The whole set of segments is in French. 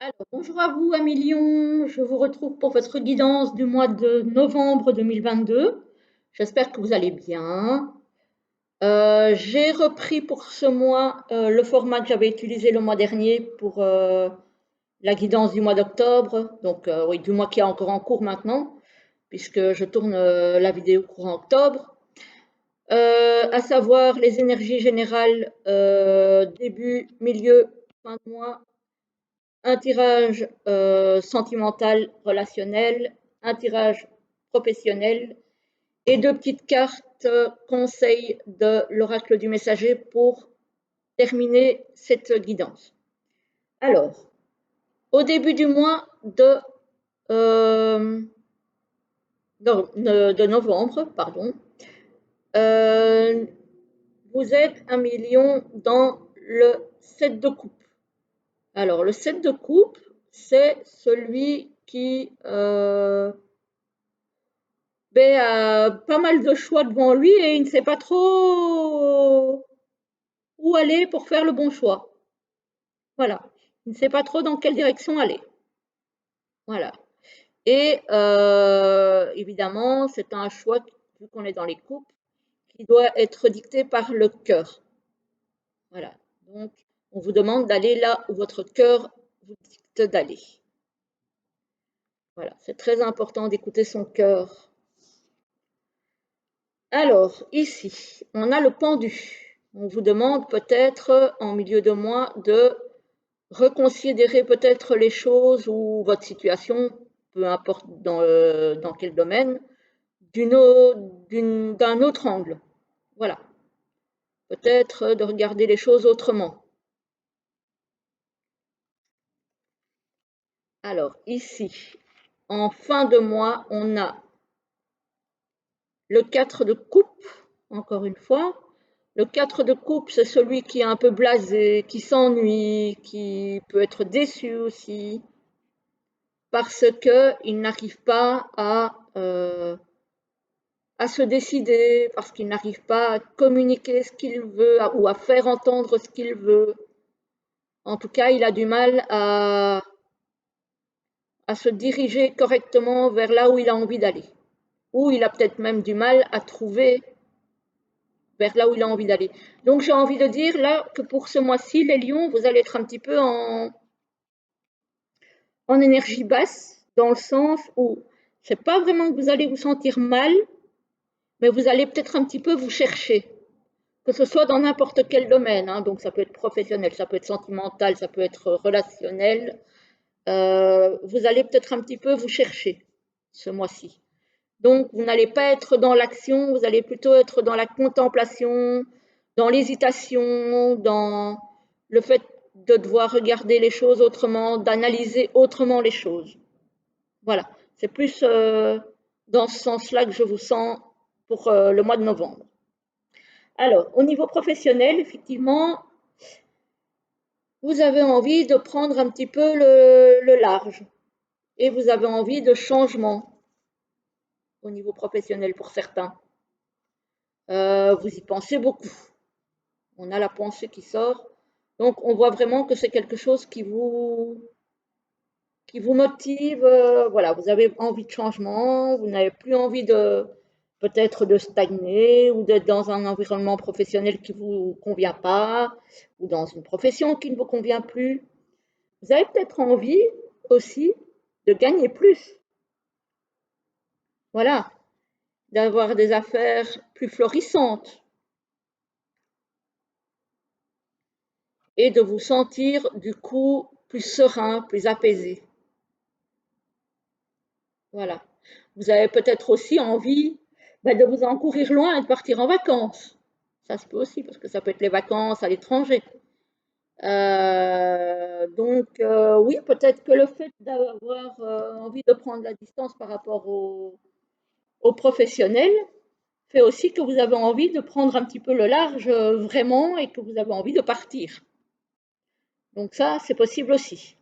Alors, bonjour à vous, Amilion. Je vous retrouve pour votre guidance du mois de novembre 2022. J'espère que vous allez bien. J'ai repris pour ce mois le format que j'avais utilisé le mois dernier pour la guidance du mois d'octobre. Donc, oui, du mois qui est encore en cours maintenant, puisque je tourne la vidéo courant octobre. À savoir les énergies générales début, milieu, fin de mois, un tirage sentimental relationnel, un tirage professionnel et deux petites cartes conseils de l'oracle du messager pour terminer cette guidance. Alors, au début du mois euh, de novembre, pardon, euh, vous êtes un million dans le 7 de coupe. Alors, le 7 de coupe, c'est celui qui a pas mal de choix devant lui et il ne sait pas trop où aller pour faire le bon choix. Voilà. Il ne sait pas trop dans quelle direction aller. Voilà. Et évidemment, c'est un choix, vu qu'on est dans les couples, qui doit être dicté par le cœur. Voilà. Donc, on vous demande d'aller là où votre cœur vous dicte d'aller. Voilà. C'est très important d'écouter son cœur. Alors, ici, on a le pendu. On vous demande peut-être, en milieu de mois, de reconsidérer peut-être les choses ou votre situation, peu importe dans quel domaine, d'un autre angle. Voilà. Peut-être de regarder les choses autrement. Alors, ici, en fin de mois, on a le 4 de coupe, encore une fois. Le 4 de coupe, c'est celui qui est un peu blasé, qui s'ennuie, qui peut être déçu aussi, parce qu'il n'arrive pas à se décider, parce qu'il n'arrive pas à communiquer ce qu'il veut ou à faire entendre ce qu'il veut. En tout cas, il a du mal à se diriger correctement vers là où il a envie d'aller. Ou il a peut-être même du mal à trouver vers là où il a envie d'aller. Donc j'ai envie de dire là que pour ce mois-ci, les lions, vous allez être un petit peu en énergie basse, dans le sens où c'est pas vraiment que vous allez vous sentir mal, mais vous allez peut-être un petit peu vous chercher, que ce soit dans n'importe quel domaine, hein. Donc ça peut être professionnel, ça peut être sentimental, ça peut être relationnel. Vous allez peut-être un petit peu vous chercher ce mois-ci. Donc vous n'allez pas être dans l'action, vous allez plutôt être dans la contemplation, dans l'hésitation, dans le fait de devoir regarder les choses autrement, d'analyser autrement les choses. Voilà, c'est plus dans ce sens-là que je vous sens pour le mois de novembre. Alors, au niveau professionnel, effectivement, vous avez envie de prendre un petit peu le large et vous avez envie de changement au niveau professionnel pour certains. Vous y pensez beaucoup. On a la pensée qui sort. Donc, on voit vraiment que c'est quelque chose qui vous motive. Voilà, vous avez envie de changement, vous n'avez plus envie de peut-être de stagner ou d'être dans un environnement professionnel qui ne vous convient pas ou dans une profession qui ne vous convient plus. Vous avez peut-être envie aussi de gagner plus. Voilà, d'avoir des affaires plus florissantes et de vous sentir du coup plus serein, plus apaisé. Voilà. Vous avez peut-être aussi envie de vous en courir loin et de partir en vacances. Ça se peut aussi, parce que ça peut être les vacances à l'étranger. Oui, peut-être que le fait d'avoir envie de prendre la distance par rapport aux professionnels fait aussi que vous avez envie de prendre un petit peu le large vraiment et que vous avez envie de partir. Donc ça, c'est possible aussi.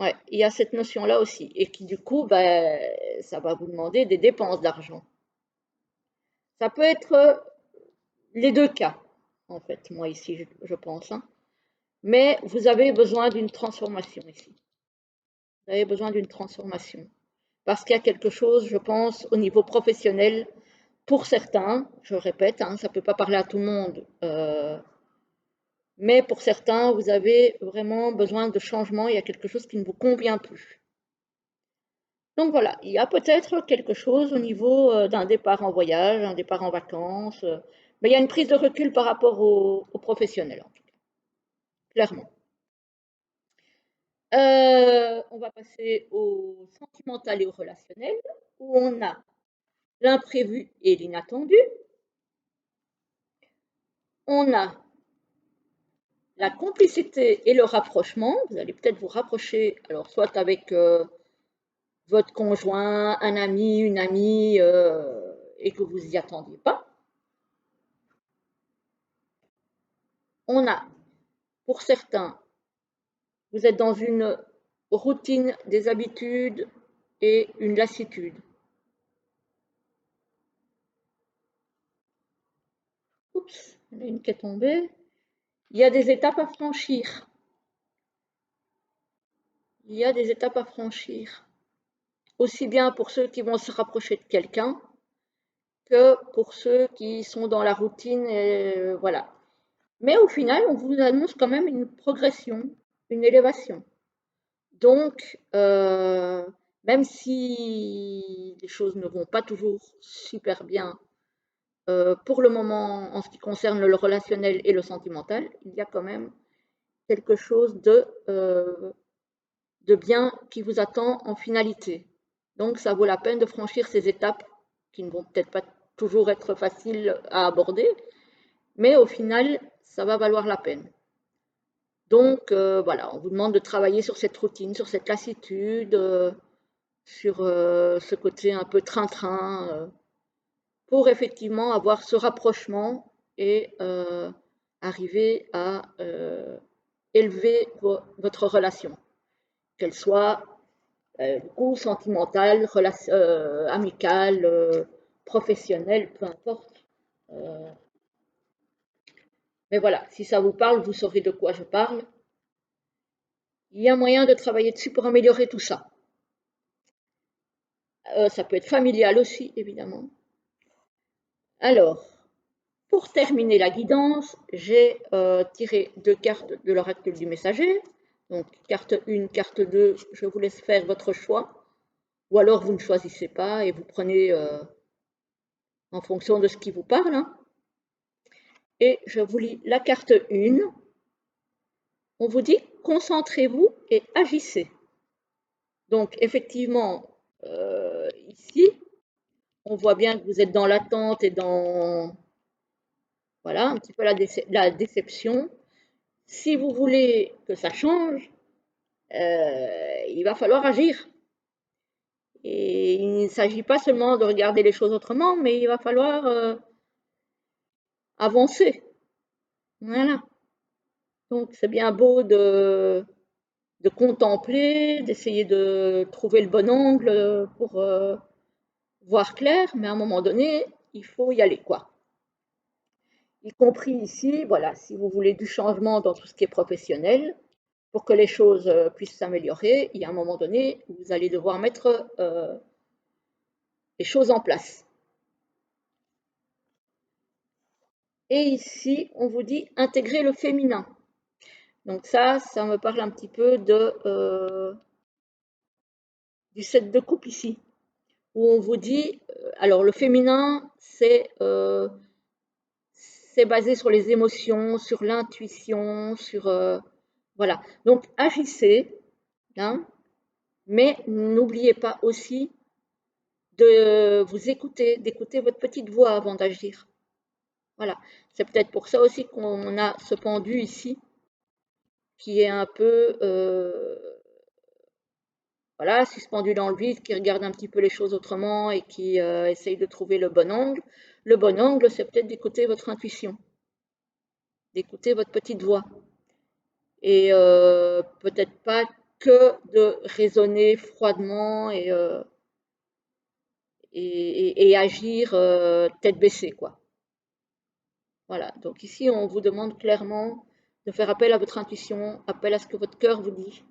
Ouais, il y a cette notion-là aussi. Et qui du coup, ça va vous demander des dépenses d'argent. Ça peut être les deux cas, en fait, moi ici, je pense, hein. Mais vous avez besoin d'une transformation ici. Vous avez besoin d'une transformation. Parce qu'il y a quelque chose, je pense, au niveau professionnel, pour certains, je répète, hein, ça ne peut pas parler à tout le monde, mais pour certains, vous avez vraiment besoin de changement, il y a quelque chose qui ne vous convient plus. Donc voilà, il y a peut-être quelque chose au niveau d'un départ en voyage, un départ en vacances, mais il y a une prise de recul par rapport aux professionnels, en tout cas, clairement. On va passer au sentimental et au relationnel, où on a l'imprévu et l'inattendu. On a la complicité et le rapprochement. Vous allez peut-être vous rapprocher, alors soit avec votre conjoint, un ami, une amie, et que vous n'y attendiez pas. On a, pour certains, vous êtes dans une routine, des habitudes et une lassitude. Oups, il y en a une qui est tombée. Il y a des étapes à franchir. Il y a des étapes à franchir. Aussi bien pour ceux qui vont se rapprocher de quelqu'un que pour ceux qui sont dans la routine. Et, voilà. Mais au final, on vous annonce quand même une progression, une élévation. Donc, même si les choses ne vont pas toujours super bien, pour le moment, en ce qui concerne le relationnel et le sentimental, il y a quand même quelque chose de bien qui vous attend en finalité. Donc, ça vaut la peine de franchir ces étapes qui ne vont peut-être pas toujours être faciles à aborder, mais au final, ça va valoir la peine. Donc, voilà, on vous demande de travailler sur cette routine, sur cette lassitude, sur ce côté un peu train-train, pour effectivement avoir ce rapprochement et arriver à élever votre relation, qu'elle soit du coup sentimentale, amicale, professionnelle, peu importe. Euh, mais voilà, si ça vous parle, vous saurez de quoi je parle. Il y a moyen de travailler dessus pour améliorer tout ça. Ça peut être familial aussi, évidemment. Alors, pour terminer la guidance, j'ai tiré 2 cartes de l'oracle du messager. Donc, carte 1, carte 2, je vous laisse faire votre choix. Ou alors, vous ne choisissez pas et vous prenez en fonction de ce qui vous parle. Hein. Et je vous lis la carte 1. On vous dit concentrez-vous et agissez. Donc, effectivement, ici, on voit bien que vous êtes dans l'attente et dans, voilà, un petit peu la déception. Si vous voulez que ça change, il va falloir agir. Et il ne s'agit pas seulement de regarder les choses autrement, mais il va falloir avancer. Voilà. Donc c'est bien beau de contempler, d'essayer de trouver le bon angle pour voir clair, mais à un moment donné, il faut y aller, quoi. Y compris ici, voilà, si vous voulez du changement dans tout ce qui est professionnel, pour que les choses puissent s'améliorer, il y a un moment donné où vous allez devoir mettre les choses en place. Et ici, on vous dit intégrer le féminin. Donc ça me parle un petit peu du set de coupe ici, où on vous dit, alors le féminin, c'est basé sur les émotions, sur l'intuition, sur voilà. Donc agissez, hein, mais n'oubliez pas aussi de vous écouter, d'écouter votre petite voix avant d'agir. Voilà. C'est peut-être pour ça aussi qu'on a ce pendu ici, qui est un peu voilà, suspendu dans le vide, qui regarde un petit peu les choses autrement et qui essaye de trouver le bon angle. Le bon angle, c'est peut-être d'écouter votre intuition, d'écouter votre petite voix. Et peut-être pas que de raisonner froidement et agir tête baissée, quoi. Voilà, donc ici, on vous demande clairement de faire appel à votre intuition, appel à ce que votre cœur vous dit.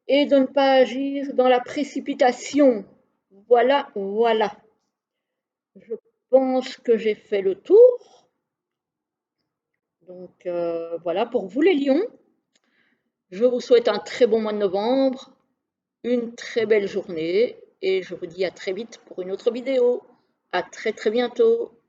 Et de ne pas agir dans la précipitation. Voilà, voilà. Je pense que j'ai fait le tour. Donc voilà pour vous les lions. Je vous souhaite un très bon mois de novembre, une très belle journée et je vous dis à très vite pour une autre vidéo. À très très bientôt.